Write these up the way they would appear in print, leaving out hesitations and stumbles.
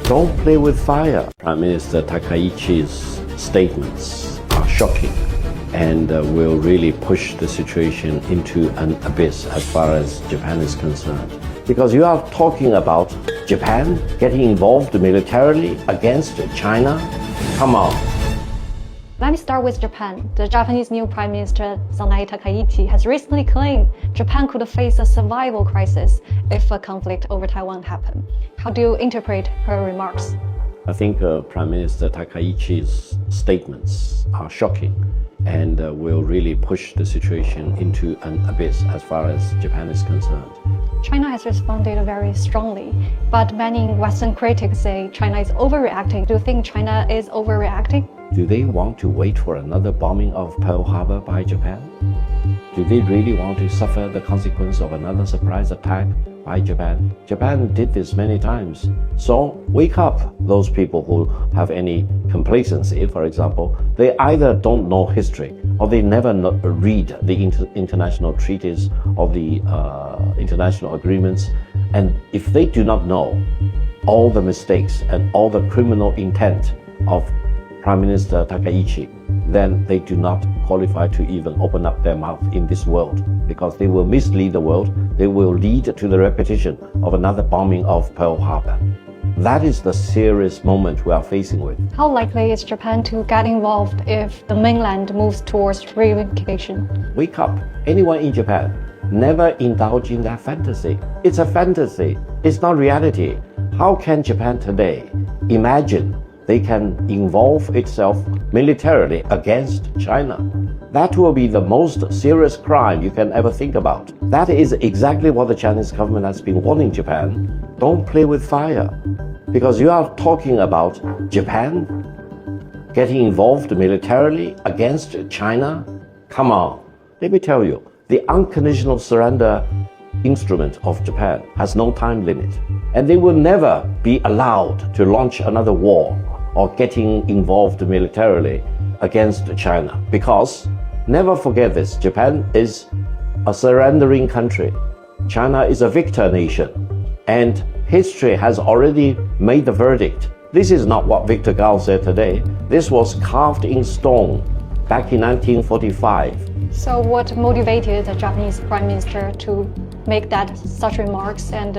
Don't play with fire. Prime Minister Takaichi's statements are shocking and will really push the situation into an abyss as far as Japan is concerned. Because you are talking about Japan getting involved militarily against China? Come on. Let me start with Japan. The Japanese new Prime Minister Sanae Takaichi has recently claimed Japan could face a survival crisis if a conflict over Taiwan happened. How do you interpret her remarks? I think Prime Minister Takaichi's statements are shocking and will really push the situation into an abyss as far as Japan is concerned. China has responded very strongly, but many Western critics say China is overreacting. Do you think China is overreacting? Do they want to wait for another bombing of Pearl Harbor by Japan? Do they really want to suffer the consequence of another surprise attack by Japan? Japan did this many times. So wake up, those people who have any complacency, for example. They either don't know history or they never read the international treaties or the international agreements. And if they do not know all the mistakes and all the criminal intent of Prime Minister Takaichi, then they do not qualify to even open up their mouth in this world, because they will mislead the world. They will lead to the repetition of another bombing of Pearl Harbor. That is the serious moment we are facing with. How likely is Japan to get involved if the mainland moves towards reunification? Wake up. Anyone in Japan, never indulge in that fantasy. It's a fantasy. It's not reality. How can Japan today imagine they can involve itself militarily against China? That will be the most serious crime you can ever think about. That is exactly what the Chinese government has been warning Japan. Don't play with fire. Because you are talking about Japan getting involved militarily against China? Come on. Let me tell you, the unconditional surrender instrument of Japan has no time limit. And they will never be allowed to launch another war or getting involved militarily against China. Because, never forget this, Japan is a surrendering country. China is a victor nation. And history has already made the verdict. This is not what Victor Gao said today. This was carved in stone back in 1945. So what motivated the Japanese Prime Minister to make such remarks, and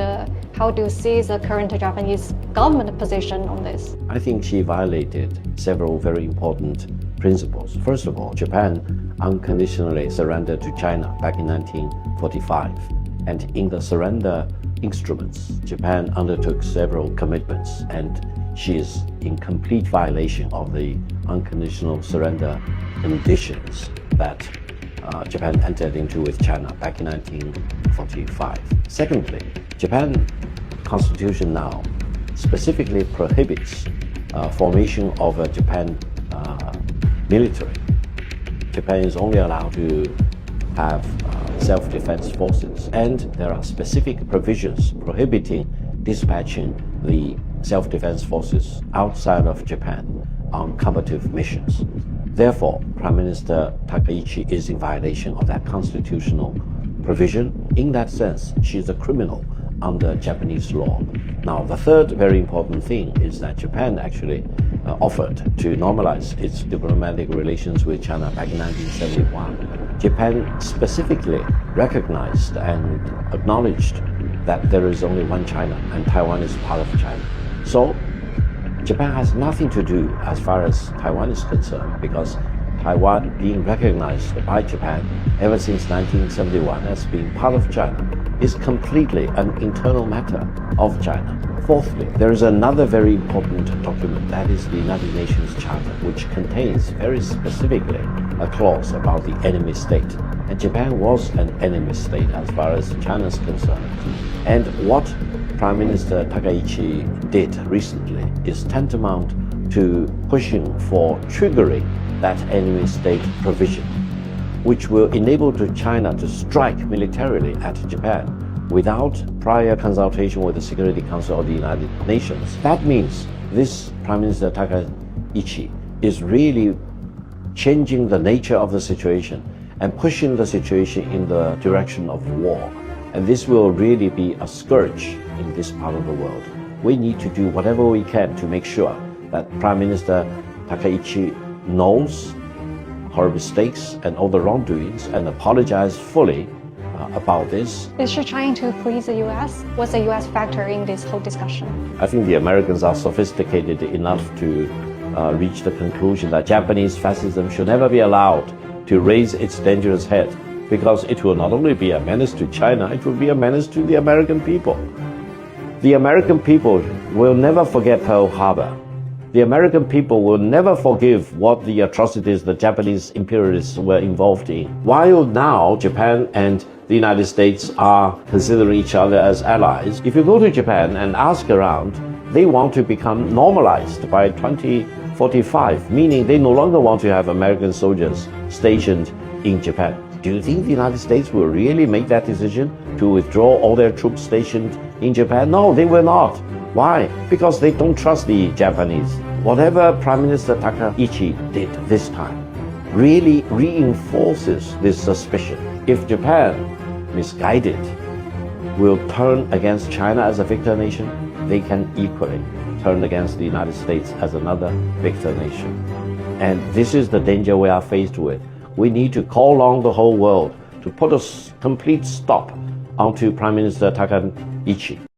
how do you see the current Japanese government position on this? I think she violated several very important principles. First of all, Japan unconditionally surrendered to China back in 1945. And in the surrender instruments, Japan undertook several commitments, and she is in complete violation of the unconditional surrender conditions that Japan entered into with China back in 1945. Secondly, Japan constitution now specifically prohibits formation of a Japan military. Japan is only allowed to have self-defense forces, and there are specific provisions prohibiting dispatching the self-defense forces outside of Japan on combative missions. Therefore, Prime Minister Takaichi is in violation of that constitutional provision. In that sense, she is a criminal under Japanese law. Now, the third very important thing is that Japan actually offered to normalize its diplomatic relations with China back in 1971. Japan specifically recognized and acknowledged that there is only one China and Taiwan is part of China. So Japan has nothing to do as far as Taiwan is concerned, because Taiwan being recognized by Japan ever since 1971 as being part of China is completely an internal matter of China. Fourthly, there is another very important document, that is the United Nations Charter, which contains very specifically a clause about the enemy state. And Japan was an enemy state as far as China is concerned. And what Prime Minister Takaichi did recently is tantamount to pushing for triggering that enemy state provision, which will enable China to strike militarily at Japan without prior consultation with the Security Council of the United Nations. That means this Prime Minister Takaichi is really changing the nature of the situation and pushing the situation in the direction of war. And this will really be a scourge in this part of the world. we need to do whatever we can to make sure that Prime Minister Takaichi knows her mistakes and all the wrongdoings and apologize fully about this. Is she trying to please the US? What's the US factor in this whole discussion? I think the Americans are sophisticated enough to reach the conclusion that Japanese fascism should never be allowed to raise its dangerous head, because it will not only be a menace to China, it will be a menace to the American people. The American people will never forget Pearl Harbor. The American people will never forgive what the atrocities the Japanese imperialists were involved in. While now Japan and the United States are considering each other as allies, if you go to Japan and ask around, they want to become normalized by 2045, meaning they no longer want to have American soldiers stationed in Japan. Do you think the United States will really make that decision to withdraw all their troops stationed in Japan? No, they will not. Why? Because they don't trust the Japanese. Whatever Prime Minister Takaichi did this time really reinforces this suspicion. If Japan, misguided, will turn against China as a victor nation, they can equally turn against the United States as another victor nation. And this is the danger we are faced with. We need to call on the whole world to put a complete stop onto Prime Minister Takaichi.